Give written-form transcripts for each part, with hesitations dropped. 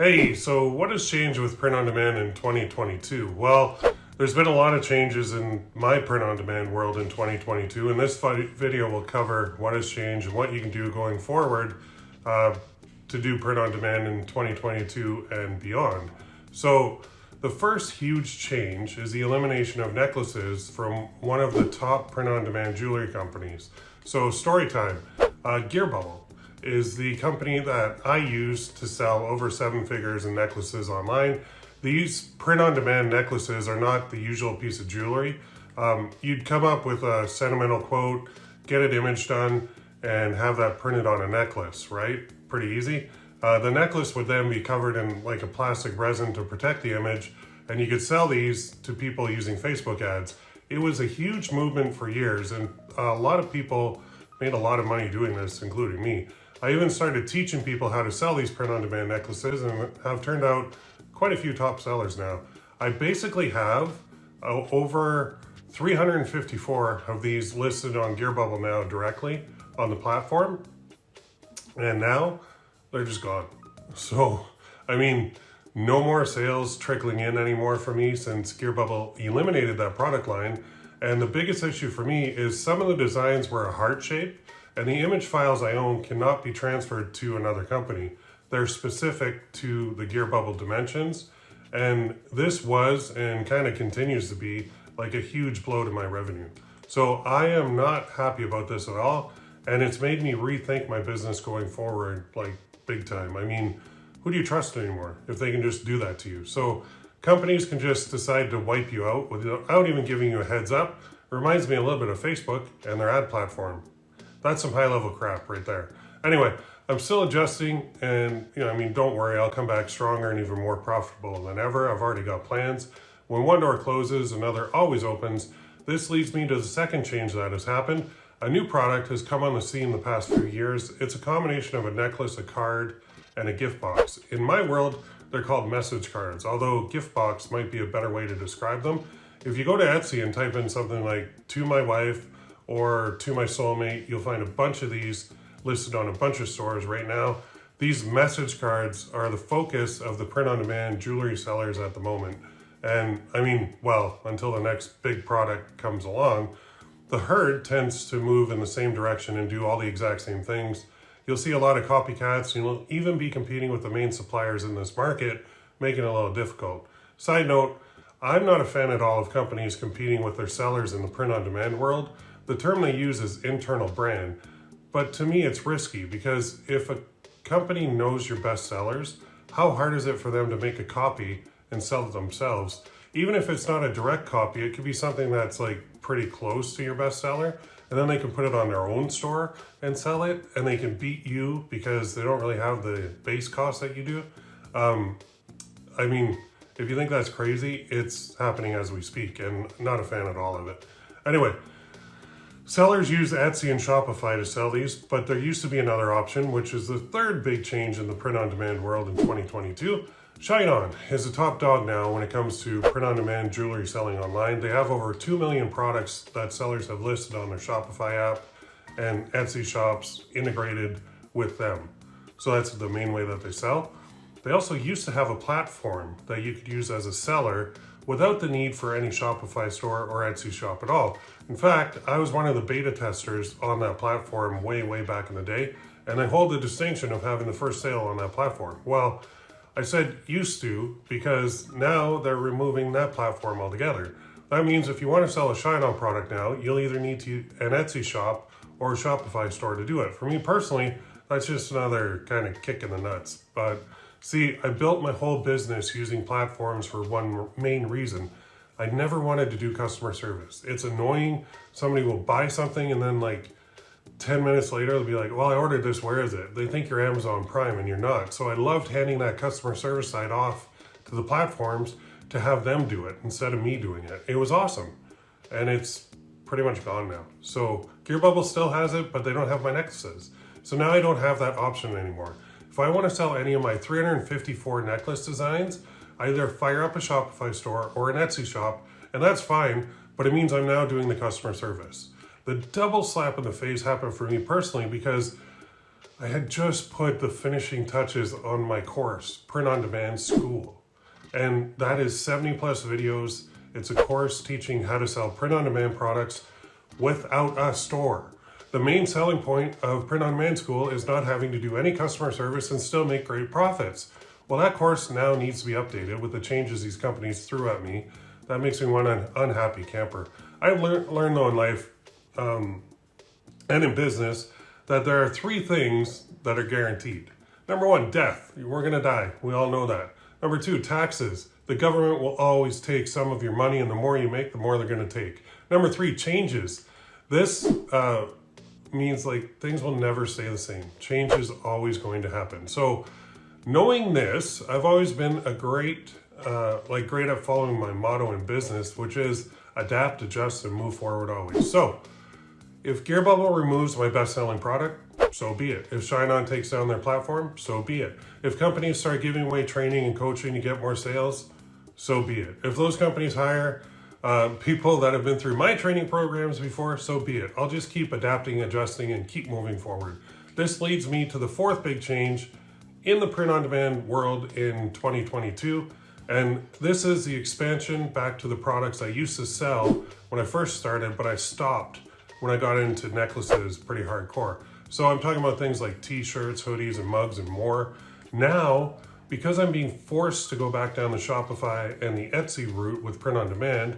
Hey, so what has changed with print on demand in 2022? Well, there's been a lot of changes in my print on demand world in 2022, and this video will cover what has changed and what you can do going forward to do print on demand in 2022 and beyond. So the first huge change is the elimination of necklaces from one of the top print on demand jewelry companies. So story time, Gear Bubble is the company that I use to sell over 7 figures in necklaces online. These print-on-demand necklaces are not the usual piece of jewelry. You'd come up with a sentimental quote, get an image done, and have that printed on a necklace, right? Pretty easy. The necklace would then be covered in like a plastic resin to protect the image, and you could sell these to people using Facebook ads. It was a huge movement for years, and a lot of people made a lot of money doing this, including me. I even started teaching people how to sell these print-on-demand necklaces and have turned out quite a few top sellers now. I basically have over 354 of these listed on Gear Bubble now directly on the platform, and now they're just gone. So, I mean, no more sales trickling in anymore for me since Gear Bubble eliminated that product line. And the biggest issue for me is some of the designs were a heart shape, and the image files I own cannot be transferred to another company. They're specific to the Gear Bubble dimensions, and this was and kind of continues to be like a huge blow to my revenue. So I am not happy about this at all, and it's made me rethink my business going forward like big time. I mean, who do you trust anymore if they can just do that to you? So companies can just decide to wipe you out without even giving you a heads up. Reminds me a little bit of Facebook and their ad platform. That's some high level crap right there. Anyway, I'm still adjusting, and don't worry, I'll come back stronger and even more profitable than ever. I've already got plans. When one door closes, another always opens. This leads me to the second change that has happened. A new product has come on the scene the past few years. It's a combination of a necklace, a card, and a gift box. In my world, they're called message cards, although gift box might be a better way to describe them. If you go to Etsy and type in something like "to my wife" or "to my soulmate," you'll find a bunch of these listed on a bunch of stores right now. These message cards are the focus of the print-on-demand jewelry sellers at the moment. And I mean, well, until the next big product comes along, the herd tends to move in the same direction and do all the exact same things. You'll see a lot of copycats. You'll even be competing with the main suppliers in this market, making it a little difficult. Side note, I'm not a fan at all of companies competing with their sellers in the print-on-demand world. The term they use is internal brand, but to me it's risky because if a company knows your best sellers, how hard is it for them to make a copy and sell it themselves? Even if it's not a direct copy, it could be something that's like pretty close to your best seller, and then they can put it on their own store and sell it, and they can beat you because they don't really have the base cost that you do. I mean, if you think that's crazy, it's happening as we speak, and not a fan at all of it. Anyway, sellers use Etsy and Shopify to sell these, but there used to be another option, which is the third big change in the print-on-demand world in 2022. Shine is a top dog now when it comes to print-on-demand jewelry selling online. They have over 2 million products that sellers have listed on their Shopify app and Etsy shops integrated with them. So that's the main way that they sell. They also used to have a platform that you could use as a seller without the need for any Shopify store or Etsy shop at all. In fact, I was one of the beta testers on that platform way back in the day, and I hold the distinction of having the first sale on that platform. Well, I said used to because now they're removing that platform altogether. That means if you want to sell a Shine-On product now, you'll either need to an Etsy shop or a Shopify store to do it. For me personally, that's just another kind of kick in the nuts. But see, I built my whole business using platforms for one main reason. I never wanted to do customer service. It's annoying. Somebody will buy something and then like 10 minutes later, they'll be like, well, I ordered this, where is it? They think you're Amazon Prime and you're not. So I loved handing that customer service side off to the platforms to have them do it instead of me doing it. It was awesome. And it's pretty much gone now. So Gear Bubble still has it, but they don't have my necklaces. So now I don't have that option anymore. If I want to sell any of my 354 necklace designs, I either fire up a Shopify store or an Etsy shop, and that's fine, but it means I'm now doing the customer service. The double slap in the face happened for me personally because I had just put the finishing touches on my course, Print on Demand School. And that is 70 plus videos. It's a course teaching how to sell print on demand products without a store. The main selling point of Print on Demand School is not having to do any customer service and still make great profits. Well, that course now needs to be updated with the changes these companies threw at me. That makes me one unhappy camper. I've learned though in life and in business that there are three things that are guaranteed. Number one, death. We're gonna die. We all know that. Number two, taxes. The government will always take some of your money, and the more you make, the more they're gonna take. Number three, changes. This means like things will never stay the same. Change is always going to happen. So knowing this, I've always been great at following my motto in business, which is adapt, adjust, and move forward always. So if Gear Bubble removes my best-selling product, so be it. If Shine On takes down their platform, so be it. If companies start giving away training and coaching to get more sales, so be it. If those companies hire people that have been through my training programs before, so be it. I'll just keep adapting, adjusting, and keep moving forward. This leads me to the fourth big change in the print-on-demand world in 2022. And this is the expansion back to the products I used to sell when I first started, but I stopped when I got into necklaces pretty hardcore. So I'm talking about things like t-shirts, hoodies, and mugs, and more. Now, because I'm being forced to go back down the Shopify and the Etsy route with print on demand,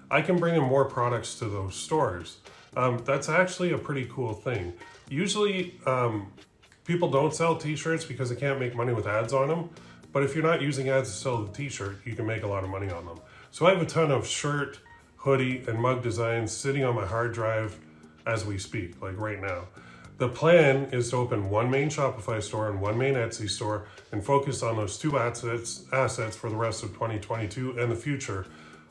I can bring in more products to those stores. That's actually a pretty cool thing. Usually, people don't sell t-shirts because they can't make money with ads on them. But if you're not using ads to sell the t-shirt, you can make a lot of money on them. So I have a ton of shirt, hoodie, and mug designs sitting on my hard drive as we speak, like right now. The plan is to open one main Shopify store and one main Etsy store and focus on those two assets for the rest of 2022 and the future.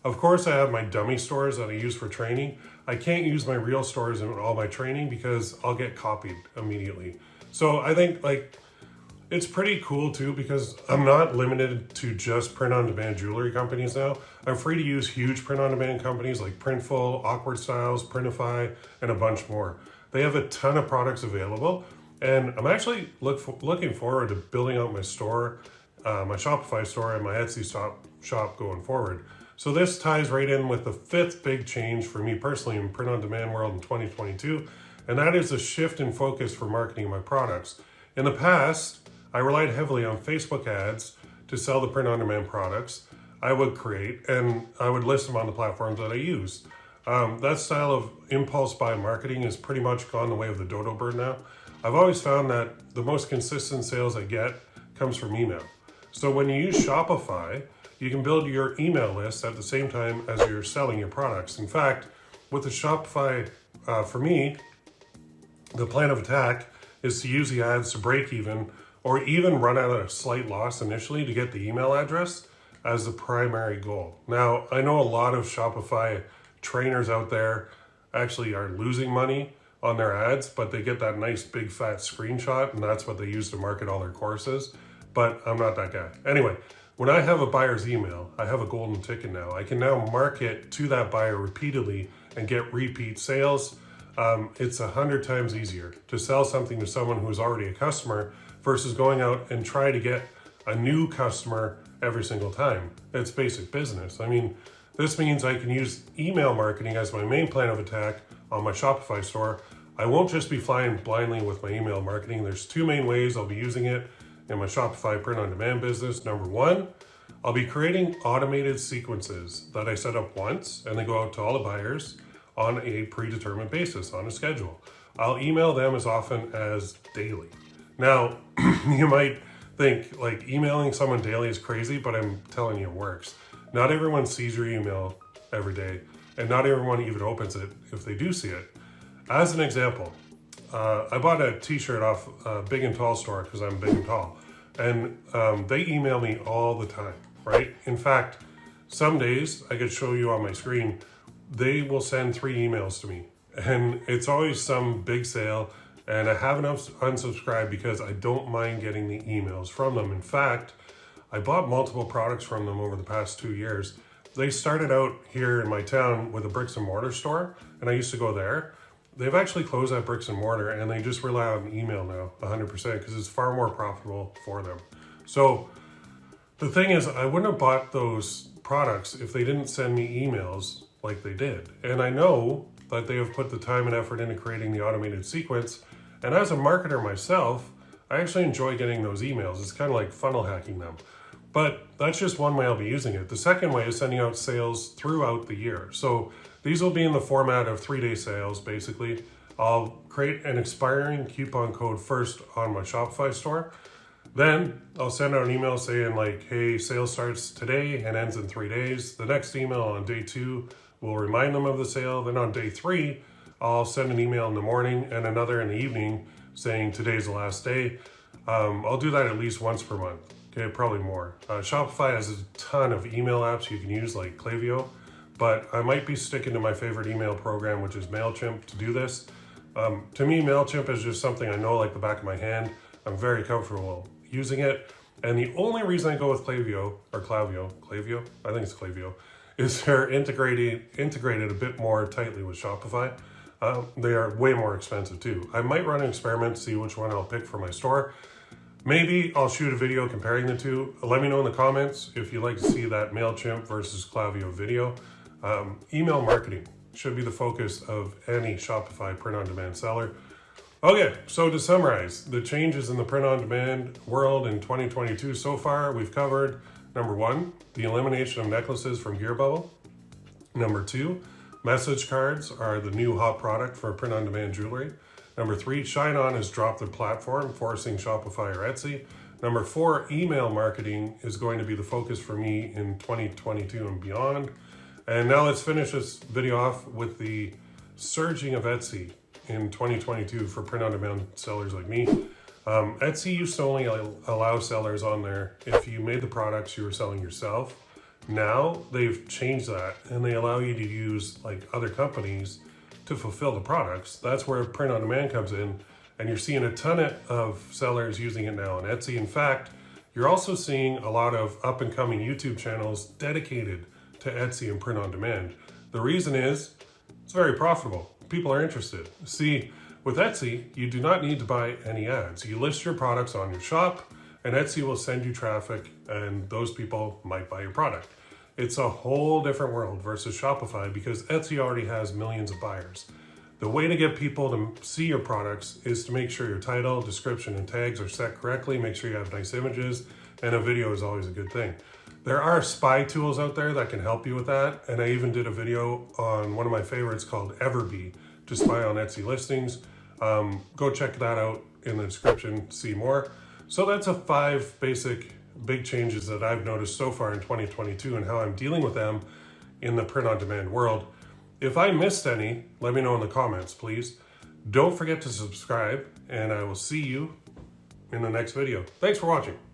Of course, I have my dummy stores that I use for training. I can't use my real stores in all my training because I'll get copied immediately. So I think it's pretty cool too because I'm not limited to just print-on-demand jewelry companies now. I'm free to use huge print-on-demand companies like Printful, Awkward Styles, Printify, and a bunch more. They have a ton of products available, and I'm actually looking forward to building out my store, my Shopify store, and my Etsy shop going forward. So this ties right in with the fifth big change for me personally in print-on-demand world in 2022, and that is a shift in focus for marketing my products. In the past, I relied heavily on Facebook ads to sell the print-on-demand products I would create, and I would list them on the platforms that I used. That style of impulse buy marketing has pretty much gone the way of the dodo bird now. I've always found that the most consistent sales I get comes from email. So when you use Shopify, you can build your email list at the same time as you're selling your products. In fact, with the Shopify, for me, the plan of attack is to use the ads to break even or even run at a slight loss initially to get the email address as the primary goal. Now, I know a lot of Shopify trainers out there actually are losing money on their ads, but they get that nice big fat screenshot and that's what they use to market all their courses. But I'm not that guy. Anyway, when I have a buyer's email, I have a golden ticket now. I can now market to that buyer repeatedly and get repeat sales. It's 100 times easier to sell something to someone who's already a customer versus going out and try to get a new customer every single time. It's basic business. I mean, this means I can use email marketing as my main plan of attack on my Shopify store. I won't just be flying blindly with my email marketing. There's two main ways I'll be using it in my Shopify print-on-demand business. Number one, I'll be creating automated sequences that I set up once and they go out to all the buyers on a predetermined basis, on a schedule. I'll email them as often as daily. Now, you might think like emailing someone daily is crazy, but I'm telling you it works. Not everyone sees your email every day, and not everyone even opens it if they do see it. As an example, I bought a t-shirt off Big and Tall store because I'm big and tall, and they email me all the time, right? In fact, some days, I could show you on my screen, they will send 3 emails to me, and it's always some big sale, and I haven't unsubscribed because I don't mind getting the emails from them. In fact, I bought multiple products from them over the past 2 years. They started out here in my town with a bricks and mortar store, and I used to go there. they've actually closed that bricks and mortar and they just rely on email now 100% because it's far more profitable for them. So the thing is, I wouldn't have bought those products if they didn't send me emails like they did. And I know that they have put the time and effort into creating the automated sequence. And as a marketer myself, I actually enjoy getting those emails. It's kind of like funnel hacking them. But that's just one way I'll be using it. The second way is sending out sales throughout the year. So these will be in the format of 3-day sales, basically. I'll create an expiring coupon code first on my Shopify store. Then I'll send out an email saying like, hey, sale starts today and ends in 3 days. The next email on day 2 will remind them of the sale. Then on day 3, I'll send an email in the morning and another in the evening saying today's the last day. I'll do that at least once per month. Okay, probably more. Shopify has a ton of email apps you can use like Klayvio, but I might be sticking to my favorite email program, which is Mailchimp, to do this. To me, Mailchimp is just something I know like the back of my hand. I'm very comfortable using it. And the only reason I go with Klayvio, I think it's Klayvio, is they're integrated a bit more tightly with Shopify. They are way more expensive too. I might run an experiment to see which one I'll pick for my store. Maybe I'll shoot a video comparing the two. Let me know in the comments if you'd like to see that Mailchimp versus Klayvio video. Email marketing should be the focus of any Shopify print-on-demand seller. Okay, so to summarize, the changes in the print-on-demand world in 2022 so far, we've covered number 1, the elimination of necklaces from Gear Bubble. Number 2, message cards are the new hot product for print-on-demand jewelry. Number 3, Shine On has dropped their platform, forcing Shopify or Etsy. Number 4, email marketing is going to be the focus for me in 2022 and beyond. And now let's finish this video off with the surging of Etsy in 2022 for print-on-demand sellers like me. Etsy used to only allow sellers on there if you made the products you were selling yourself. Now they've changed that and they allow you to use like other companies to fulfill the products. That's where print-on-demand comes in, and you're seeing a ton of sellers using it now on Etsy. In fact, you're also seeing a lot of up-and-coming YouTube channels dedicated to Etsy and print-on-demand. The reason is it's very profitable. People are interested. See, with Etsy, you do not need to buy any ads. You list your products on your shop, and Etsy will send you traffic, and those people might buy your product. It's a whole different world versus Shopify because Etsy already has millions of buyers. The way to get people to see your products is to make sure your title, description, and tags are set correctly, make sure you have nice images, and a video is always a good thing. There are spy tools out there that can help you with that, and I even did a video on one of my favorites called Everbee to spy on Etsy listings. Go check that out in the description to see more. So that's a 5 basic big changes that I've noticed so far in 2022 and how I'm dealing with them in the print-on-demand world. If I missed any, let me know in the comments, please. Don't forget to subscribe, and I will see you in the next video. Thanks for watching.